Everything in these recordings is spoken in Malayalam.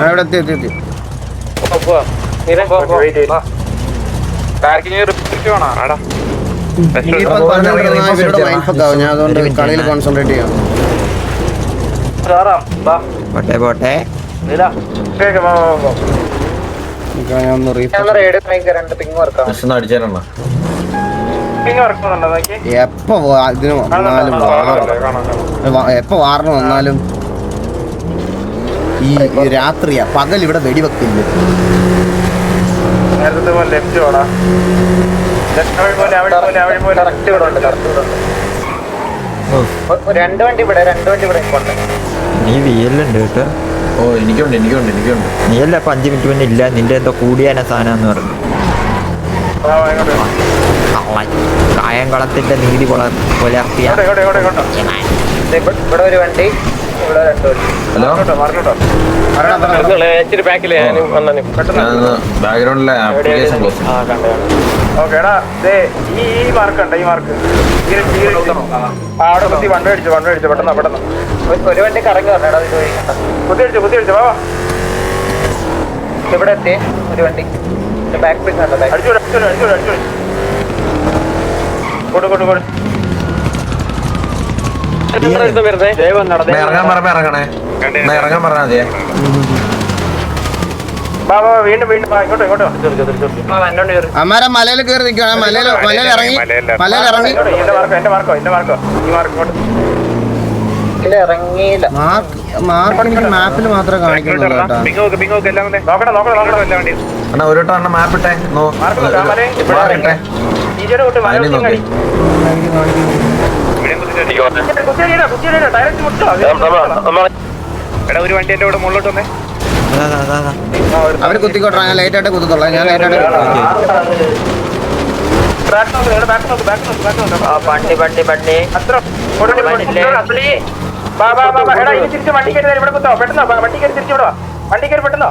ഇവിടെ എത്തി ഞാൻ അതുകൊണ്ട് കളിയിൽ കോൺസെൻട്രേറ്റ് ചെയ്യാം. പോട്ടെ എപ്പോ ഇതിന് വന്നാലും എപ്പോ വാറിന് വന്നാലും ഈ രാത്രിയാ, പകൽ ഇവിടെ വെടിവെക്കില്ല. രണ്ട് വണ്ടി ഇവിടെ നീ വീലുണ്ട് കേട്ടോ. ഓ എനിക്കുണ്ട്. നീയല്ല ഇപ്പൊ 5 മിനിറ്റ് മുന്നേ ഇല്ല, നിന്റെ എന്തോ കൂടിയാന സാധനം പറഞ്ഞു. കായംകുളത്തിന്റെ നീതി പുലർത്തിയ ഇവിടെ ഒരു വണ്ടി, ഇവിടെ രണ്ട് വണ്ടി. ബാക്ക്ഗ്രൗണ്ടിലെ ആപ്ലിക്കേഷൻ ക്ലോസ്. ഈ മാർക്കുണ്ട്, ഈ മാർക്ക് അവിടെ കുത്തി വണ്ടി അടിച്ചു പെട്ടെന്ന് ഒരു വണ്ടി കറങ്ങി പറഞ്ഞാ കുത്തി അടിച്ചു വാ. ഇവിടെ എത്തി ഒരു വണ്ടി ബാക്ക് പിൻ കണ്ടോ, അടിച്ചു കൊടു ഇറങ്ങാൻ പറഞ്ഞാ മതിയെ. അമ്മാരെ മലയിൽ കയറി നിൽക്കുകയാണ്. മലയിൽ ഇറങ്ങി ഇറങ്ങിയില്ല. മാർക്ക് മാപ്പിൽ മാത്രമേ കാണിക്കുന്നുള്ളൂ കേട്ടോ. അണ്ണാ ഒരു വട്ടം അണ്ണ മാപ്പ് ഇട്ടേ ഒരു വണ്ടി എന്റെ കൂടെ മുകളിലോട്ട് വന്നേ. അവര് കുത്തിക്കോട്ടെ, ഞാൻ ലൈറ്റ് ആയിട്ട് കുത്തിക്കോളാം. ഞാൻ ലൈറ്റ് ആയിട്ട് വണ്ടി കയറി ഇവിടെ കുത്തോ, പെട്ടെന്നോ വണ്ടി കയറി തിരിച്ചു വിടോ, വണ്ടി കയറി പെട്ടെന്നോ.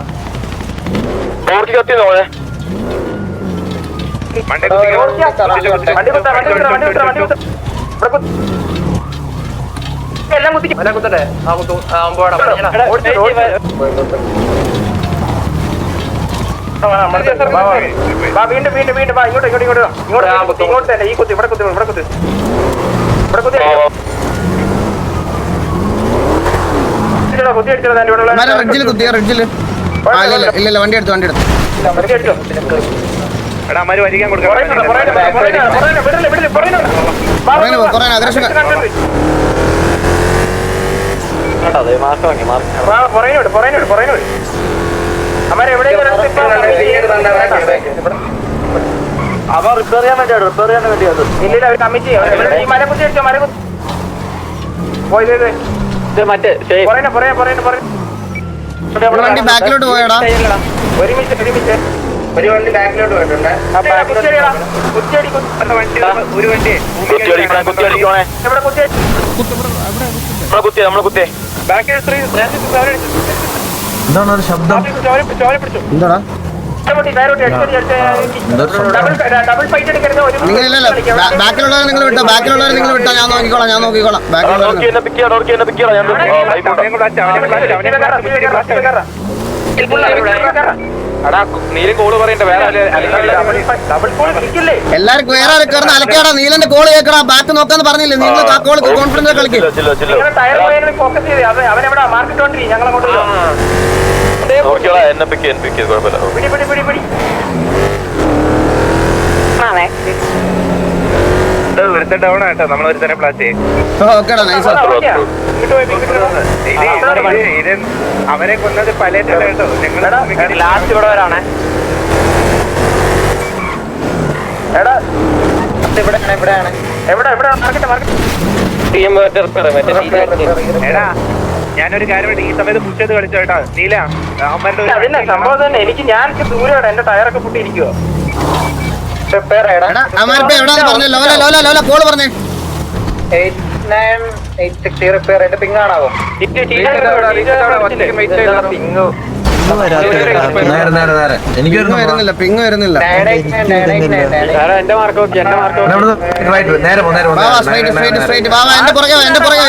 എല്ലാം കുത്തട്ടെ. വീണ്ടും ഇങ്ങോട്ട് തന്നെ ഈ കുത്തി ഇവിടെ കുത്തി റെഡ്ജിൽ കുത്തിയ റെഡ്ജില്. ഇല്ല വണ്ടി എടുത്തു അഗ്രഷൻ. അവ റിപ്പയർ ചെയ്യാൻ വേണ്ടിയാണ്. ഇല്ല അവർ കമ്മിറ്റി ഈ മര കുത്തി അടിച്ചോ, മറ്റേ വണ്ടി ബാക്കിലോട്ട് പോയടാ. ഒരുമിച്ച് ഒരു വണ്ടി ബാക്കിലോട്ട് പോയിട്ടുണ്ട്. എന്താണ് ഒരു ശബ്ദം? എന്താടാ നിങ്ങളില്ലല്ലോ, ബാക്കിലുള്ളവരെ നിങ്ങൾ വിട്ടോ, ഞാൻ നോക്കിക്കോളാം. എല്ലാവർക്കും വേറെ ആൾക്കാർന്ന് അലക്കാടാ. നീലന്റെ കോള് കേൾക്കടാ, ബാക്ക് നോക്കാന്ന് പറഞ്ഞില്ലേ നിങ്ങൾ? ആ കോള് കോൺഫിഡൻസ് കളിക്കും. അവരെ കൊന്നത് പലേറ്റല്ല കേട്ടോ. ലാസ്റ്റ് ഇവിടെ വരാണേ. എടാ ഇവിടെയാണ് എവിടെ എടാ ഞാനൊരു കാര്യം ഈ സമയത്ത് പുഷ് ചെയ്ത് കളിച്ചോ കേട്ടോ. നീല അതിന്റെ സംഭവം തന്നെ എനിക്ക് ഞാൻ ദൂരെയാണ്, എന്റെ ടയറൊക്കെ പൊട്ടിയിരിക്കുവോ. നേരെ നേരെ നേരെ എനിക്ക് വരുന്നില്ല പിങ് വരുന്നില്ല എന്റെ മാർക്ക് നോക്കി എന്റെ മാർക്ക് നേരെ പോ നേരെ പോ സ്ട്രൈറ്റ് വാ എന്റെ പുറകെ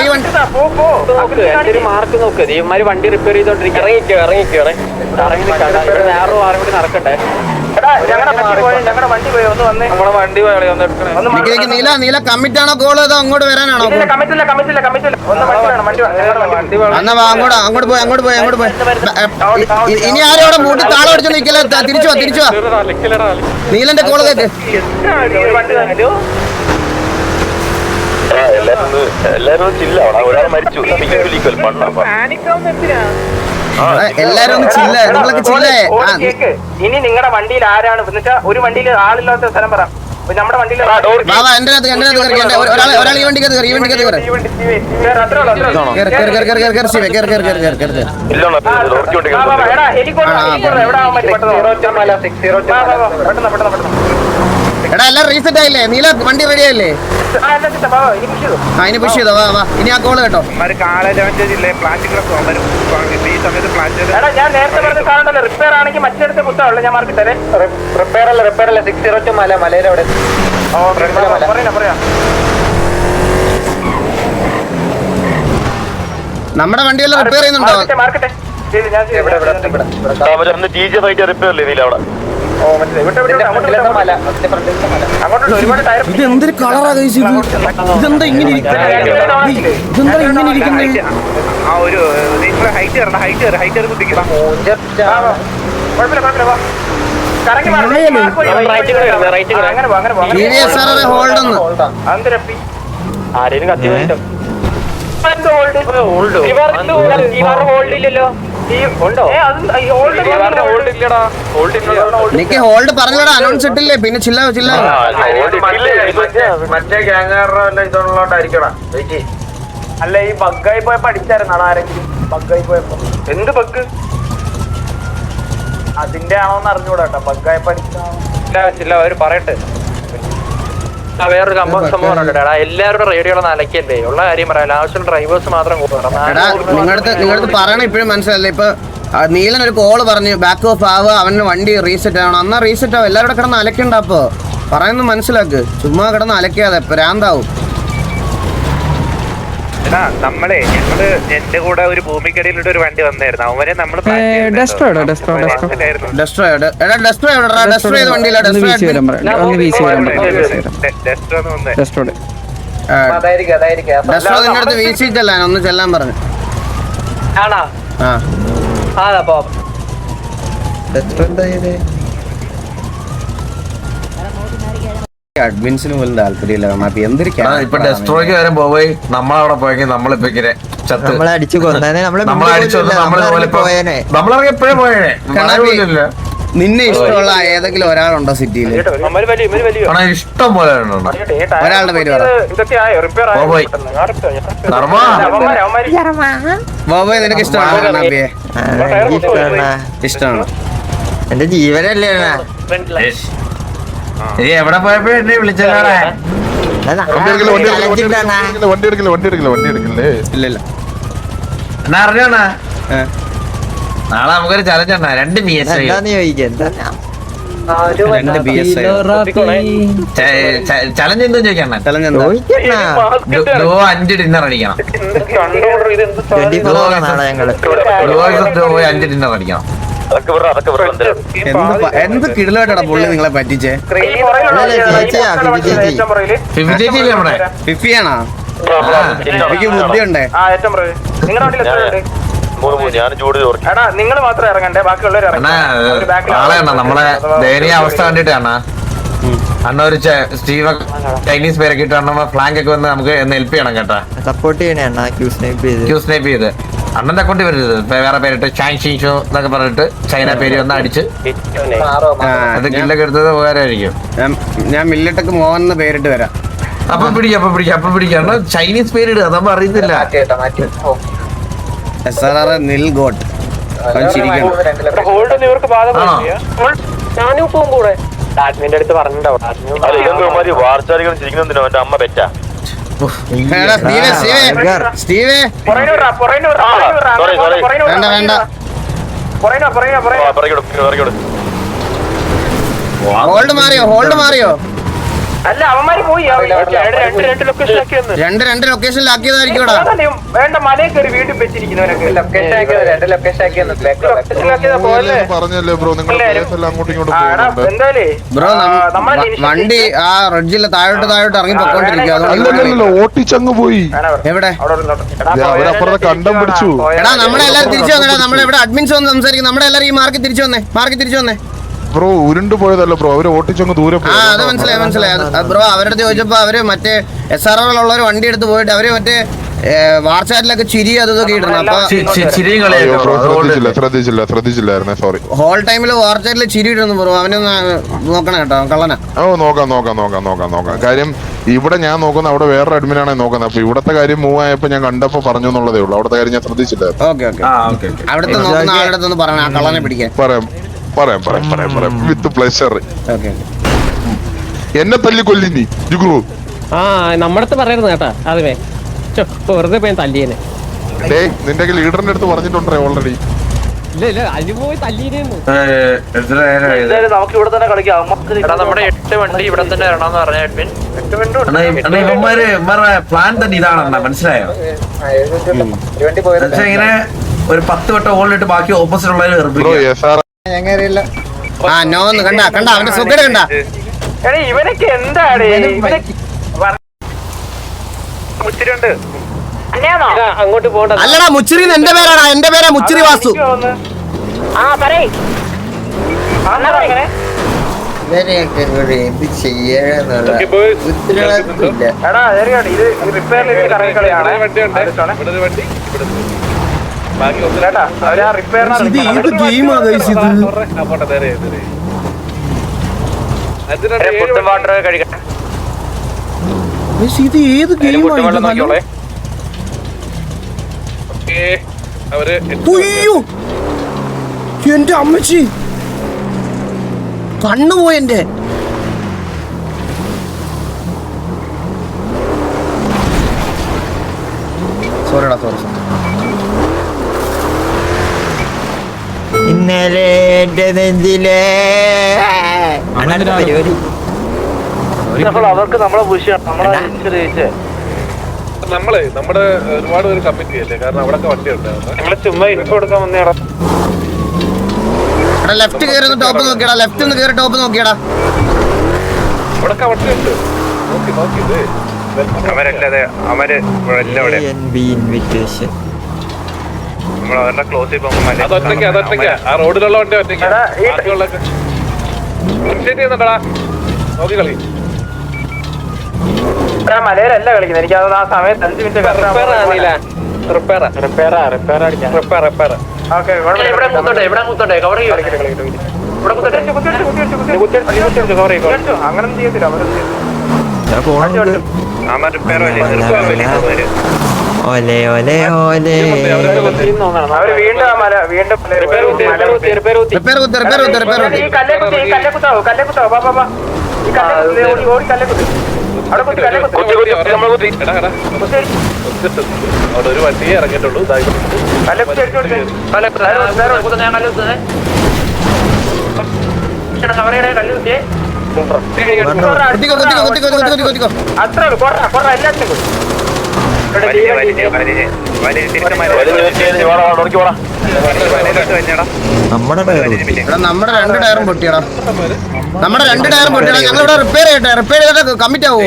ഈ വണ്ടി ഒരു മാർക്ക് നോക്ക് ഇവന്മാര് വണ്ടി റിപ്പയർ ചെയ്തോണ്ടിരിക്കും ഇറങ്ങിക്കോ വേറെ ആരും കൂടി നടക്കണ്ടേ ഞങ്ങളുടെ വണ്ടി പോയി ഒന്ന് വന്നേ നമ്മളെ വണ്ടി പോയി ഒന്ന് എടുക്കണേ നീല കമ്മിറ്റ് ആണോ കോൾ ചെയ്തോ അങ്ങോട്ട് വരാനാണോ കമ്മിറ്റില്ല എന്നാ വാ അങ്ങോട്ട് പോയി ഇനി ആരും അവിടെ മൂട്ടി താളം അടിച്ചു നിൽക്കില്ല തിരിച്ചു വാ നീലന്റെ കോള് കേക്ക് എല്ലാരും ചില്ലാവണം ഒരാൾ മരിച്ചു എല്ലാരും ഒന്ന് ചില്ല നിങ്ങളൊക്കെ ചില്ലേ ഇനി നിങ്ങളുടെ വണ്ടിയിൽ ആരാണ് ഒരു വണ്ടിയിൽ ആളില്ലാത്ത സ്ഥലം പറ നമ്മുടെ വണ്ടിയിൽ എന്റെ ഒരാൾ ഈ വണ്ടിക്കകത്ത് കയറി എടാ എല്ലാം റീസെറ്റ് ആയില്ലേ നീല വണ്ടി റെഡി ആയില്ലേ അതിന് പുഷ് ചെയ്തോ വാ ഇനി ആ കോള് കേട്ടോ ഞാൻ നേരത്തെ പറഞ്ഞ സാധനം റിപ്പയർ ആണെങ്കിൽ മറ്റേടത്ത് പുസ്തകമുള്ള ഞാൻ മാർക്ക് തരേ റിപ്പയർ അല്ല 602 മലയുടെ അവിടെ പറയാം നമ്മുടെ വണ്ടിയെല്ലാം റിപ്പയർ ചെയ്യുന്നുണ്ടോ മാർക്കട്ടെ ഇത് എന്തൊരു കളറാ ഇതെന്താ ഇങ്ങനെ ഇരിക്കുന്നേ ആ ഒരു ഹൈറ്റ് കുത്തിക്കണം ആരേലും കത്തി എനിക്ക് ഹോൾഡ് പറഞ്ഞടാ അനൗൺസ് ഇട്ടില്ലേ പിന്നെ ചില്ല മറ്റേ ഗ്യാങ്ങാരുടെ ഇതുള്ളോണ്ടായിരിക്കണം അല്ല ഈ ബഗ്ഗായി പോയപ്പോ അടിച്ചായിരുന്നാണ് ആരെങ്കിലും ബഗ്ഗായി പോയപ്പോ എന്ത് ബഗ് അതിന്റെ ആണോന്ന് അറിഞ്ഞൂടാ കേട്ടോ ബഗ്ഗായപ്പോ അടിച്ചില്ല അവര് പറയട്ടെ വേറൊരു സംഭവം പറഞ്ഞിട്ടാ എല്ലാവരുടെ റേഡിയോടെ അലക്കല്ലേ ഉള്ള കാര്യം പറയാം ആവശ്യം ഡ്രൈവേഴ്സ് മാത്രം നിങ്ങളടുത്ത് പറയണ ഇപ്പോഴും മനസ്സിലല്ലേ ഇപ്പൊ നീലൻ ഒരു കോള് പറഞ്ഞു ബാക്ക് ഓഫ് ആവുക അവന് വണ്ടി റീസെറ്റ് ആവണം എന്നാ റീസെറ്റ് ആവും എല്ലാവരുടെ കിടന്ന് അലക്കണ്ട അപ്പൊ പറയുന്നത് മനസ്സിലാക്ക് ചുമ്മാ കിടന്ന് അലക്കാതെ പ്രാന്താവും ഞങ്ങള് എന്റെ കൂടെ ഒരു ഭൂമിക്കടിയിലിട്ട് ഒരു വണ്ടി വന്നായിരുന്നു അവരെ നമ്മള് വീഴ്ചയിട്ടല്ല ഒന്ന് ചെല്ലാൻ പറഞ്ഞു അഡ്മിൻസിന് പോലും താല്പര്യമില്ല ഇപ്പൊ ഡെസ്ട്രോയ്ക്ക് വരെ പോയി നമ്മളവിടെ പോയെങ്കിൽ നമ്മളിപ്പോ ഇങ്ങനെ നമ്മളടിച്ചു കൊന്നേ നമ്മളിറങ്ങി എപ്പോഴും പോയേ നിന്നെ ഇഷ്ടമുള്ള ഏതെങ്കിലും ഒരാളുണ്ടോ സിറ്റിയിൽ ഇഷ്ടം പോലെ ഒരാളുടെ പേര് ബോബോയ് നിനക്ക് ഇഷ്ടമാണോ ഇഷ്ടമാണ് എന്റെ ജീവനല്ലേ എവിടെ പോയപ്പോ എന്നെ വിളിച്ചല്ലേ ഇല്ല എന്നാ അറിഞ്ഞോണ നാളെ നമുക്കൊരു ചലഞ്ച് ഉണ്ടാ 2 BS ചലഞ്ച് എന്താ ചോദിക്കണ 5 ഡിന്നർ അടിക്കണം 5 ഡിന്നർ അടിക്കണം എന്ത് കിടലോട്ടാ പുള്ളി നിങ്ങളെ പറ്റിച്ചേ ഫിഫിയാണോ എനിക്ക് ബുദ്ധിയുണ്ടേ നിങ്ങൾ മാത്രം ഇറങ്ങണ്ടേ ബാക്കിയുള്ളവർ ആളെയാണ് നമ്മളെ ദയനീയ അവസ്ഥ കണ്ടിട്ടാണ് അണ്ണ ഒരു സ്റ്റീവ് ചൈനീസ് പേരൊക്കെ ഇട്ട് അണ്ണ ഫ്ലാങ്ക് ഒക്കെ വന്ന് നമുക്ക് ഹെൽപ്പ് ചെയ്യണം കേട്ടാ സപ്പോർട്ട് ചെയ്യണേ അണ്ണാ ക്യൂ സ്നൈപ്പ് ചെയ്ത് അണ്ണന്റെ അക്കൗണ്ടിൽ വരരുത് വേറെ പേരിട്ട് ഷാൻ ഷീഷോ എന്നൊക്കെ പറഞ്ഞിട്ട് ചൈന പേര് വന്ന് അടിച്ച് അത് കില്ലൊക്കെ എടുത്തത് ഉപകാരമായിരിക്കും. ഞാൻ മില്ലട്ടക്ക് മോഹൻ പേരിട്ട് വരാം. അപ്പൊ പിടിക്കാം ചൈനീസ് പേരിടുക നമ്മൾ അറിയുന്നില്ല. നിൽ ഗോട്ട് അടുത്ത് പറഞ്ഞിട്ടുണ്ടാവും. അമ്മ പെറ്റാ വേണ്ട ഹോൾഡ് മാറിയോ അല്ല അവന്മാര് പോയി രണ്ട് ലൊക്കേഷനിലാക്കിയതായിരിക്കും ഇവിടെ. വേണ്ട മലയിൽ കയറി വീട്ടിൽ വെച്ചിരിക്കുന്നവരൊക്കെ പറഞ്ഞല്ലേ ബ്രോ നിങ്ങൾ അങ്ങോട്ടും ഇങ്ങോട്ടും ബ്രോ വണ്ടി ആ റെഡ്ജില് താഴോട്ട് ഇറങ്ങി പൊക്കോണ്ടിരിക്കുക. അല്ലല്ലോ ഓട്ടിച്ചങ്ങ് പോയി. എവിടെ അവരപ്പുറത്തെ കണ്ടം പിടിച്ചു. എടാ നമ്മളെ എല്ലാരും തിരിച്ചു വന്നേടാ. നമ്മളെ ഇവിടെ അഡ്മിൻസ് വന്ന് സംസാരിക്കും. നമ്മളെ എല്ലാരും ഈ മാർക്കറ്റ് തിരിച്ചു വന്നേ. ബ്രോ ഉരുണ്ടു പോയതല്ല ബ്രോ, അവര് ഓട്ടിച്ചങ്ങ് ദൂരെ ആ അത് മനസ്സിലായി. ബ്രോ അവരുടെ ചോദിച്ചപ്പോ അവര് മറ്റേ SRR വണ്ടി എടുത്ത് പോയിട്ട് അവര് മറ്റേ വാട്സാപ്പിലൊക്കെ ചിരി അതൊക്കെ ഇടുന്നു. അപ്പൊ ശ്രദ്ധിച്ചില്ലായിരുന്നേ, സോറി. ഹോൾ ടൈമില് വാട്സാപ്പിൽ ചിരി ഇടുന്നു ബ്രോ. അവനൊന്ന് നോക്കണം കേട്ടോ, കള്ളനാ. ഓ നോക്കാം. കാര്യം ഇവിടെ ഞാൻ നോക്കുന്ന അവിടെ വേറൊരു അഡ്മിനാണ് നോക്കുന്നത്. അപ്പൊ ഇവിടത്തെ കാര്യം മൂവ് ആയപ്പോ ഞാൻ കണ്ടപ്പോ പറഞ്ഞു എന്നുള്ളതേ ഉള്ളൂ. അവിടുത്തെ കാര്യം ഞാൻ ശ്രദ്ധിച്ചില്ലായിരുന്നു. ഓക്കെ അവിടുത്തെ നോക്കുന്ന ആളുടെ അടുത്തൊന്ന് പറയണം ആ കള്ളനെ പിടിക്കാൻ. പറയാം വിത്ത് പ്ലഷർ. ഓക്കെ എന്നെ തല്ലി കൊല്ലിനി ജുഗ്രു. നമ്മടത്ത് പറയരുത് കേട്ടാ. അതുവേ വെറുതെ പോയി തല്ലിയേനെ. നിന്റെ ലീഡറിന്റെ അടുത്ത് പറഞ്ഞിട്ടുണ്ടേ ഓൾറെഡി. ഇല്ല അതിന് പോയി തല്ലിയേന്ന്. നമുക്ക് ഇവിടെ തന്നെ കളിക്കാം. നമ്മുടെ 8 വണ്ടി ഇവിടെ തന്നെ വരണമെന്ന് പറഞ്ഞ അഡ്മിൻ. പ്ലാൻ തന്നെ ഇതാണ്, മനസ്സിലായോ? ഇങ്ങനെ ഒരു 10 വട്ടം ഓൾറെഡി ബാക്കി ഓപ്പോസിറ്റ് ഉള്ളവര് ആ നോന്ന് കണ്ട അവന്റെ സുഖം കണ്ട. ഇവനൊക്കെ എന്താണ് അങ്ങോട്ട് പോകണ്ട. അല്ലടാ മുച്ചിരി എന്റെ പേരാടാ. എന്റെ പേരാ മുച്ചിരി വാസു. ഇത് ഏത് ഗെയിമാണ്? എന്റെ അമ്മച്ചി കണ്ണുപോയി എന്റെ. സോറി. ഇന്നലെ എന്റെ നെഞ്ചിലെ പരിപാടി അവർക്ക് നമ്മളെ പുഷിയാണ്. നമ്മുടെ ഒരുപാട് പേര് കമ്മിറ്റ് ചെയ്യല്ലേ, കാരണം അവിടെ വണ്ടി ഉണ്ട്. നമ്മള് ചുമ്മാ ഇൻഫോ കൊടുക്കാൻ വന്നേടാ. ലെഫ്റ്റ് കയറി ടോപ്പ് നോക്കിയടാ. ലെഫ്റ്റ് ഒന്ന് കയറി ടോപ്പ് നോക്കിയടാ. അവിടെ വണ്ടി ഉണ്ട്. നോക്കി അവരല്ലാതെ അവര് ഇൻവിറ്റേഷൻ നമ്മളവരുടെ ക്ലോസ് ചെയ്യുമ്പോ അതൊറ്റയ്ക്കാ ആ റോഡിലുള്ള വണ്ടി ഒറ്റയ്ക്കാ. നോക്കി കളി. മലയിലല്ല കളിക്കുന്നത്. എനിക്ക് അത് ആ സമയത്ത് 5 മിനിറ്റ് അങ്ങനെ ചെയ്യത്തില്ല. ഓലെ ഓലെ ഓലെ അവര് വീണ്ടും ആ മല വീണ്ടും ഈ കല്ലേ കുത്താവോ ബാബാ. ഈ കല്ലേ ഓടി കല്ലേ കുത്തി. അവിടെ കുത്തി കല്ലേ കുത്തി. അവിടെ ഒരു വണ്ടിയെ ഇറങ്ങിയിട്ടുള്ളൂ. കല്ലേ കുത്തി അടിച്ചു കൊടുത്തേ. കല്ല് കുത്തിയേ. അത്ര കൊറ എല്ലാത്തിനും നമ്മുടെ 2 ടയറും പൊട്ടിയടാ. ഞങ്ങൾ ഇവിടെ റിപ്പയർ ചെയ്തിട്ട് കമ്മിറ്റ് ആവോ?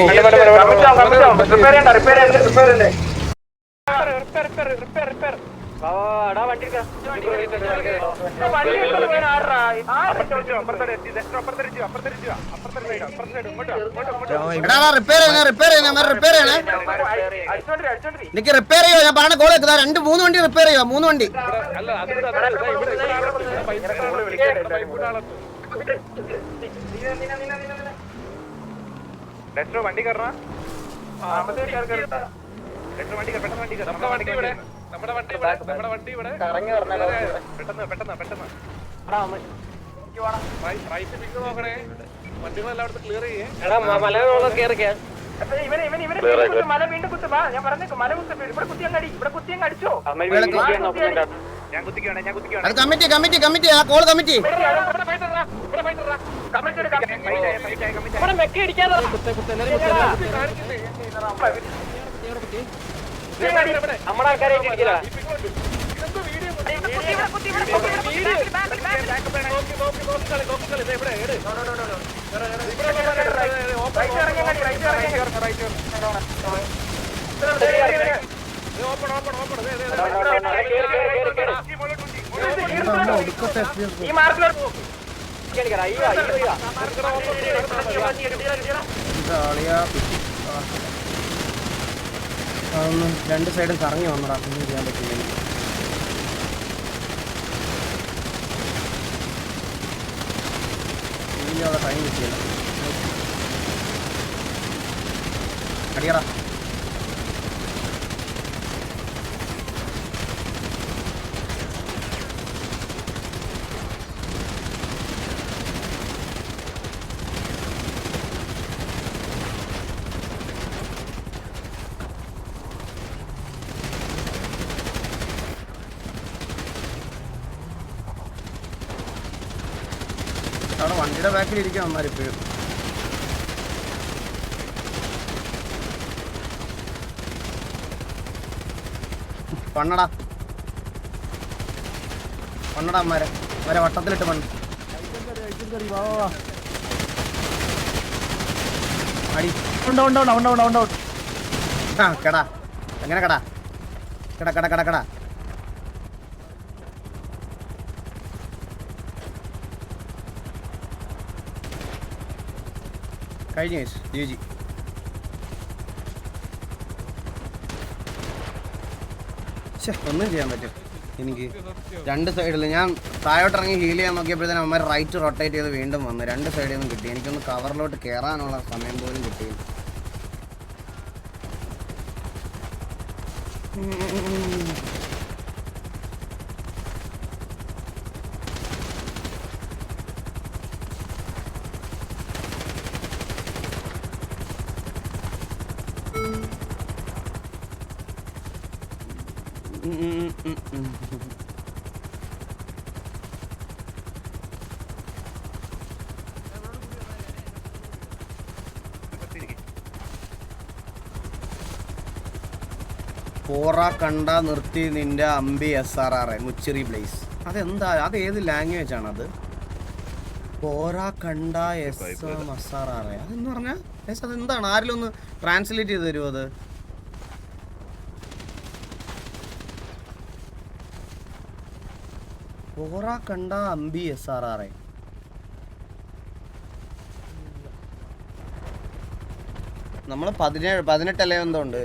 എനിക്ക് റിപ്പയർ ചെയ്യോ? ഞാൻ പറഞ്ഞ കോൾ വെക്കുക. 2-3 വണ്ടി റിപ്പയർ ചെയ്യോ? 3 വണ്ടി. വണ്ടി കയറണ മല വീണ്ടും കുത്തും. ഞാൻ പറഞ്ഞേക്കും മല കുത്തി ഇവിടെ കുത്തിയങ്ങ് അടിച്ചോ. അത് കമ്മിറ്റി കമ്മിറ്റി കമ്മിറ്റി ആ കോൾ കമ്മിറ്റി നമ്മുടെ ആൾക്കാരെ ഈ മാർക്കിൽ അതൊന്ന് രണ്ട് സൈഡും കറങ്ങി വന്നടാ ഒന്നും ചെയ്യാൻ പറ്റില്ല എനിക്ക് ടൈം കിട്ടിയല്ല അടിയടാ അവിടെ വണ്ടിയുടെ ബാക്കിൽ ഇരിക്കാൻ വന്നാലിപ്പോഴും പണ്ണടാ പണ്ണടാ അമ്മാരെ വരെ വട്ടത്തിലിട്ട് പണ്ട് അടി ആ കടാ എങ്ങനെ കടാ കട കട കട കട കഴിഞ്ഞു ജിജി ഒന്നും ചെയ്യാൻ പറ്റും എനിക്ക് രണ്ട് സൈഡിൽ ഞാൻ താഴോട്ടിറങ്ങി ഹീൽ ചെയ്യാൻ നോക്കിയപ്പോഴത്തേനും അവന്മാർ റൈറ്റ് റൊട്ടേറ്റ് ചെയ്ത് വീണ്ടും വന്നു രണ്ട് സൈഡിൽ നിന്നും കിട്ടി എനിക്കൊന്ന് കവറിലോട്ട് കയറാനുള്ള സമയം പോലും കിട്ടി പോറ കണ്ട നിർത്തി നിന്റെ അമ്പി SRR മുച്ചിറി ബ്ലേസ് അതെന്താ അത് ഏത് ലാംഗ്വേജ് ആണ് അത് പോറ കണ്ട SRR അതെന്ന് പറഞ്ഞാൽ അതെന്താണ് ആരെങ്കിലും ഒന്ന് ട്രാൻസ്ലേറ്റ് ചെയ്ത് തരുമോ അത് പോറ കണ്ട അമ്പി SRR നമ്മൾ 18 എന്തോ ഉണ്ട്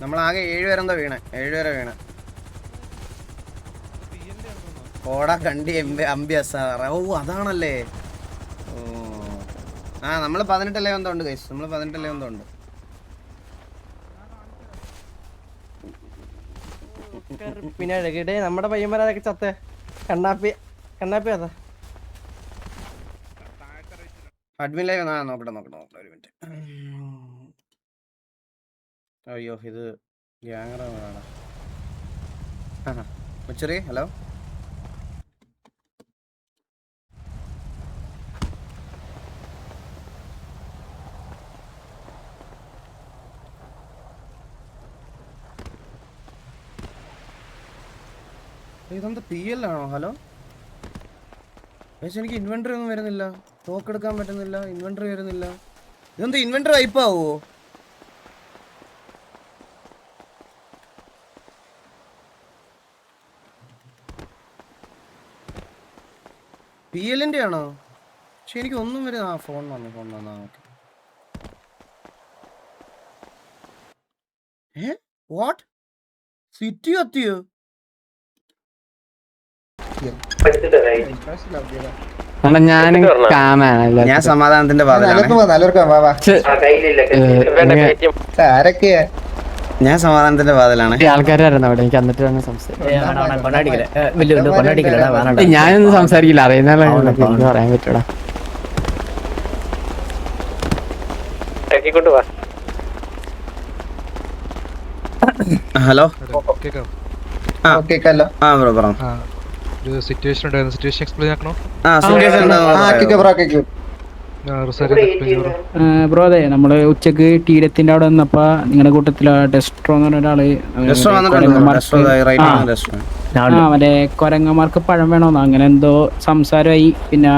നമ്മളാകെ 7 പേരെന്തോ വീണേ 7 പേരെ വീണേ ഓടാ കണ്ടി അമ്പി SRR ഓ അതാണല്ലേ ഓ ആ നമ്മൾ 18 എന്തോ ഉണ്ട് ഗൈസ് നമ്മൾ 18 എന്തോ ഉണ്ട് പിന്നെ ഇടയ്ക്കിടെ നമ്മുടെ പയ്യന്മാരൊക്കെ ചത്തേ കണ്ണാപ്പി അതാ അഡ്മിൻ ലൈവ് നോക്കട്ടെ ഒരു മിനിറ്റ് അയ്യോ ഇത് ഗ്യാങ്ങറാണ് മുച്ചറി ഹലോ ഇതെന്താ PL ആണോ ഹലോ പക്ഷെ എനിക്ക് ഇൻവെന്ററി ഒന്നും വരുന്നില്ല തോക്കെടുക്കാൻ പറ്റുന്നില്ല ഇൻവെന്ററി വരുന്നില്ല ഇതെന്താ ഇൻവെന്ററി വൈപ്പാവോ PL-ന്റെ ആണോ പക്ഷെ എനിക്ക് ഒന്നും വരും ആ ഫോൺ വന്നു ഓക്കെ വാട്ട് സിറ്റി എത്തിയോ ഞാൻ സമാധാനത്തിന്റെ ഞാൻ സമാധാനത്തിന്റെ വാതിലാണ് ആൾക്കാരായിരുന്നു അവിടെ എനിക്ക് എന്നിട്ട് ഞാനൊന്നും സംസാരിക്കില്ല അറിയുന്ന പറയാൻ പറ്റൂടാ ഹലോ കേൾക്കാം. കേക്കല്ലോ. ആ ബ്രോ പറഞ്ഞു. ഒരു സിറ്റുവേഷൻ ഉണ്ടായിരുന്നു. Situation explain ആക്കണോ? ബ്രോ അതെ നമ്മള് ഉച്ചക്ക് ടീരത്തിന്റെ അവിടെ വന്നപ്പോ നിങ്ങളുടെ കൂട്ടത്തില് ഡെസ്ട്രോ എന്ന് പറഞ്ഞ ഒരാള് മറ്റേ കൊരങ്ങന്മാർക്ക് പഴം വേണോന്ന് അങ്ങനെ എന്തോ സംസാരമായി. പിന്നെ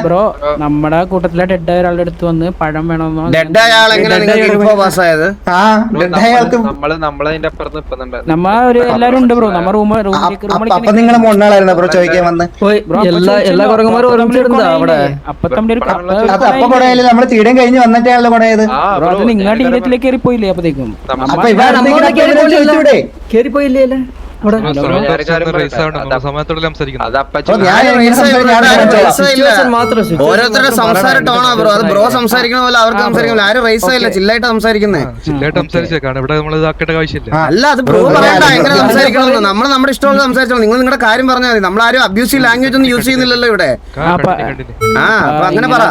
ബ്രോ നമ്മുടെ കൂട്ടത്തിലെ ഡെഡ് ഒരാളുടെ അടുത്ത് വന്ന് പഴം വേണോന്നോ. നമ്മ ഒരു എല്ലാരും ഉണ്ട് ബ്രോ. നമ്മ എല്ലാ കുറങ്ങന്മാരും നമ്മള് തീരം കഴിഞ്ഞ് വന്നിട്ടാണല്ലോ കൊടയത്. നിങ്ങളുടെ ടീരത്തിലേക്ക് കയറി പോയില്ലേ അപ്പത്തേക്കും? കേറിപ്പോയില്ലേ ഓരോരുത്തരുടെ സംസാരം ടോണാ ബ്രോ. അത് ബ്രോ സംസാരിക്കണ പോലെ അവർക്ക് സംസാരിക്കണ. ആരും റേസ് ആയില്ല, ചില്ലായിട്ട് സംസാരിക്കുന്നേ. അല്ല അത് ബ്രോ പറയണ്ട എങ്ങനെ സംസാരിക്കണമെന്ന്. നമ്മൾ നമ്മുടെ ഇഷ്ടമുള്ള സംസാരിച്ചോ. നിങ്ങൾ നിങ്ങളുടെ കാര്യം പറഞ്ഞാൽ മതി. നമ്മൾ ആരും അബ്യൂസീവ് ലാംഗ്വേജ് ഒന്നും യൂസ് ചെയ്യുന്നില്ലല്ലോ ഇവിടെ. അപ്പൊ അങ്ങനെ പറ.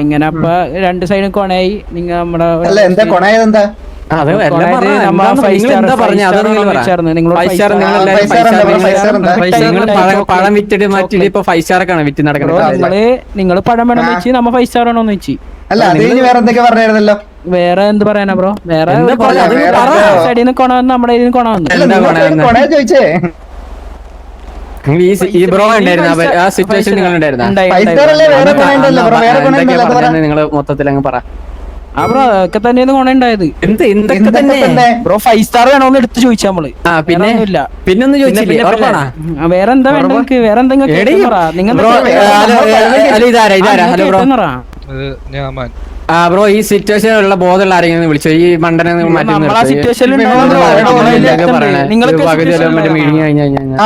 ഇങ്ങനെ അപ്പൊ രണ്ട് സൈഡും കൊണയായി. നിങ്ങ നമ്മുടെ എന്താ കൊണയത് എന്താ? പഴം വിറ്റിട്ട് മാറ്റി ഇപ്പൊ 5 സ്റ്റാർ ഒക്കെ വിറ്റ് നടക്കുന്നത്. നിങ്ങൾ പഴം വേണം വെച്ച് നമ്മ 5 സ്റ്റാർ വേണോന്ന് വെച്ച്. അല്ല അത് വേറെ എന്തൊക്കെ പറഞ്ഞായിരുന്നല്ലോ. വേറെ എന്ത് പറയാനാ ബ്രോ? വേറെ സൈഡിൽ നിന്ന് കൊണ വന്ന് നമ്മുടെ ഇതിൽ കൊണ വന്നു. ചോദിച്ചേ ഈ ബ്രോ ഉണ്ടായിരുന്നു ആ സിറ്റുവേഷൻ നിങ്ങൾ ഉണ്ടായിരുന്നു. നിങ്ങൾ മൊത്തത്തിൽ അങ്ങ് പറ. ആ ബ്രോ ഒക്കെ തന്നെയാണ് ഗുണം ഉണ്ടായത്. എന്തൊക്കെ തന്നെ ബ്രോ 5 സ്റ്റാർ വേണോന്ന് എടുത്ത് ചോദിച്ചാ നമ്മള്. പിന്നൊന്നും ചോദിച്ചില്ല. വേറെ എന്താ വേണ്ട നിങ്ങൾക്ക്? വേറെ എന്തെങ്കിലും ബ്രോ ഈ സിറ്റുവേഷനിലുള്ള ബോധമുള്ള ആരെങ്കിലും വിളിച്ചോ? ഈ മണ്ടനെ മാറ്റി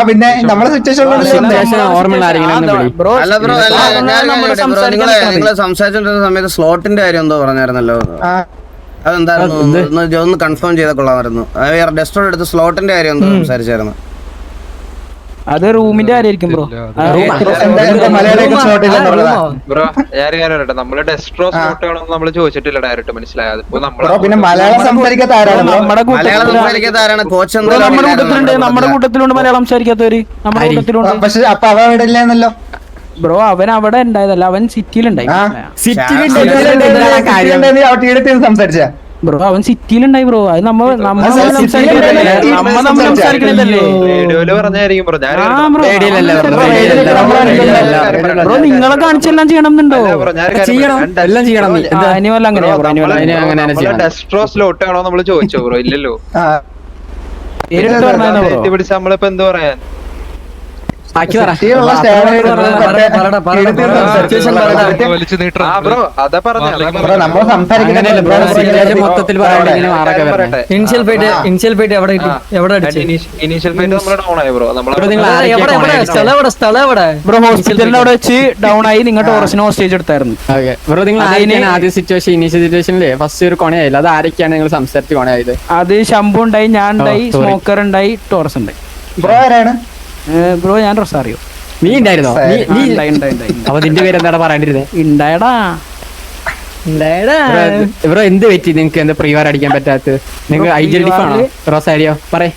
പിന്നെ നമ്മളെ സിറ്റുവേഷൻ ഓർമ്മയുള്ള ആരെങ്കിലും സംസാരിച്ചോണ്ടിരുന്ന സമയത്ത് സ്ലോട്ടിന്റെ കാര്യം എന്തോ പറഞ്ഞായിരുന്നല്ലോ. അതെന്തായിരുന്നു ഒന്ന് കൺഫേം ചെയ്ത കൊള്ളാമായിരുന്നു. ഡെസ്ട്രോയുടെ അടുത്ത് സ്ലോട്ടിന്റെ കാര്യം എന്തോ സംസാരിച്ചായിരുന്നു. അത് റൂമിന്റെ കാര്യമായിരിക്കും ബ്രോ. ബ്രോ നമ്മള് ഡെസ്ട്രോ സ്ലോട്ടുകളൊന്നും നമ്മള് ചോദിച്ചിട്ടില്ല ഡയറക്റ്റ്. മനസ്സിലായത് പിന്നെ മലയാളം സംസാരിക്കാത്ത ആരാണ്? നമ്മുടെ കോച്ച് നമ്മുടെ കൂട്ടത്തിലുണ്ട് മലയാളം സംസാരിക്കാത്തവര്. നമ്മുടെ കൂട്ടത്തിലുണ്ട്. പക്ഷെ അപ്പൊ അവ ഇവിടെ ഇല്ലെന്നല്ലോ ബ്രോ. അവൻ അവിടെ ഉണ്ടായതല്ല, അവൻ സിറ്റിയിലുണ്ടായി. സംസാരിച്ച ബ്രോ അവൻ സിറ്റിയിലുണ്ടായി ബ്രോ. അത് നമ്മൾ സംസാരിക്കണല്ലേ ബ്രോ. നിങ്ങളെ കാണിച്ചെല്ലാം ചെയ്യണമെന്നുണ്ടോ? എല്ലാം ചെയ്യണം. ആനിമൽ അങ്ങനെയാ. ഡെസ്ട്രോ സ്ലോട്ടാണോ നമ്മള് ചോദിച്ചോ ബ്രോ? ഇല്ലല്ലോ. പിടിച്ച നമ്മളിപ്പോ എന്ത് പറയാൻ? ഇനിഷ്യൽ ഫൈറ്റ് എവിടെ ഇനീഷ്യൽ ഫൈറ്റ് നമ്മള് ഡൗൺ ആയി ബ്രോ. ബ്രോ ഹോസ്പിറ്റലിന്റെ അവിടെ വെച്ച് ഡൗൺ ആയി. നിങ്ങൾ ടോറസിന് ഹോസ്റ്റേജ് എടുത്തായിരുന്നു. ബ്രോ നിങ്ങൾ ആദ്യ സിറ്റുവേഷൻ ഇനീഷ്യൽ സിറ്റുവേഷനിലെ ഫസ്റ്റ് ഒരു കൊണയായില്ല. അത് ആരൊക്കെയാണ് നിങ്ങൾ സംസാരിച്ച് കൊണയായത്? അത് ശംഭു ഉണ്ടായി, ഞാൻ ഉണ്ടായി, സ്മോക്കർ ഉണ്ടായി, ടോറസ് ഉണ്ടായി. ബ്രോ ആരാണ് ബ്രോ? ഞാൻ റൊസാറിയോ. നീ ഉണ്ടായിരുന്നോ? അപ്പൊ നിന്റെ പേര് എന്താ പറയാണ്ടിരുന്നേ? ഉണ്ടായടാ. ബ്രോ എന്ത് പറ്റി നിങ്ങൾക്ക്? എന്താ പ്രീവാർ അടിക്കാൻ പറ്റാത്ത? നിങ്ങൾക്ക് ഐജൽ ഡിഫ് ആണോ റൊസാരിയോ? പറയേ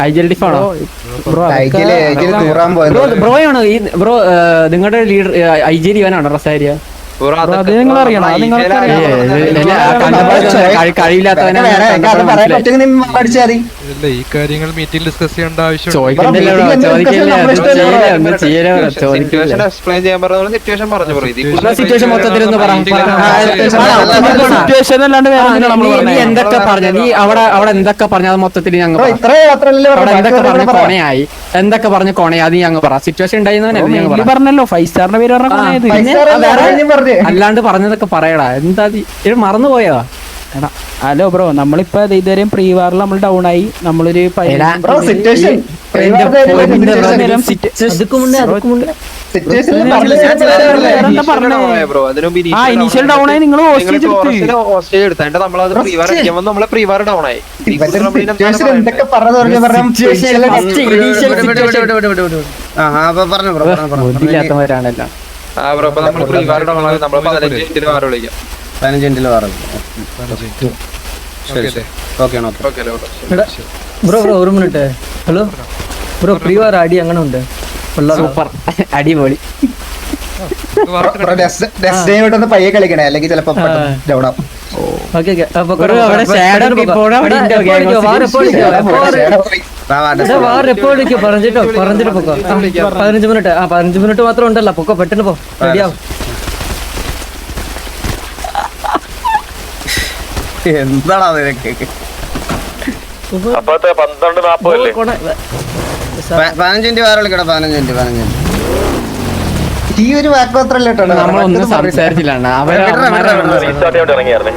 ഐജൽ ഡിഫ് ആണോ? ബ്രോ ആണോ ഈ ബ്രോ? നിങ്ങളുടെ ലീഡർ ഐജൽ ഇവനാണോ റൊസാരിയോ? നിങ്ങൾ അറിയണം. കഴിയില്ലാത്തവനെ ഈ കാര്യങ്ങൾ മീറ്റിംഗ് ഡിസ്കസ് ചെയ്യേണ്ട ആവശ്യം എക്സ്പ്ലെയിൻ ചെയ്യാൻ പറഞ്ഞ സിറ്റുവേഷൻ പറഞ്ഞു ബ്രോ. സിറ്റുവേഷൻ മൊത്തത്തിലൊന്ന് പറ. എന്തൊക്കെ പറഞ്ഞു നീ അവിടെ എന്തൊക്കെ പറഞ്ഞു? അത് മൊത്തത്തിൽ ഞങ്ങൾ എന്തൊക്കെ പറഞ്ഞു കൊണയായി? എന്തൊക്കെ പറഞ്ഞു കൊണയാ? അത് ഞങ്ങൾ പറ. സിറ്റുവേഷൻ ഉണ്ടായിരുന്നവനല്ലേ പറഞ്ഞല്ലോ. 5 സ്റ്റാറിന്റെ പേര് പറഞ്ഞ അല്ലാണ്ട് പറഞ്ഞതൊക്കെ പറയടാ. എന്താ മറന്നുപോയതാ? ഹലോ ബ്രോ, നമ്മളിപ്പോ ഇതുവരെയും പ്രീ വാറിൽ നമ്മൾ ഡൗൺ ആയി. നമ്മളൊരു ഇനീഷ്യൽ ഡൗൺ ആയി. നിങ്ങൾ ഹോസ്റ്റേജ് എടുത്തായിട്ട് നമ്മളത് പ്രീവാർ അടിക്കുമ്പോൾ നമ്മള് പ്രീവാർ ഡൗൺ ആയി. ഇല്ലാത്തവരാണല്ലോ. നമ്മള് പ്രീവാർ ഡൗൺ ആയി. നമ്മള് 15 മിനിറ്റിന് വാർ വിളിക്കാം. 15 മിനിറ്റിൽ പറഞ്ഞു. ശരി ഓക്കെ ആണ്. ബ്രോ ഒരു മിനിറ്റ്. ഹലോ ബ്രോ ഫ്രീ വാർ അടി അങ്ങനെ ഉണ്ട്. സൂപ്പർ അടിപൊളി. പയ്യെ കളിക്കണേ അല്ലെങ്കിൽ ചിലപ്പോ ഓക്കെ അവിടെ ഷാഡോ ഇപ്പോഴും അവിടെ ഉണ്ട്. പറഞ്ഞിട്ട് പൊക്കോ. 15 മിനിറ്റ് 15 മിനിറ്റ് മാത്രം ഉണ്ടല്ലോ. പൊക്കോ പെട്ടെന്ന് പോ. റെഡിയാവും. എന്താണോ നിനക്ക്? അപ്പത്തെ 12:40 അല്ലേ? 15 മിനിറ്റ് വേറെ വിളിക്കടാ. 15 മിനിറ്റ്. ഈ ഒരു വാക്ക് മാത്രല്ലേ നമ്മളൊന്നും സംസാരിച്ചില്ല. റീസ്റ്റാർട്ട് ചെയ്തോണ്ട് ഇറങ്ങിയായിരുന്നേ.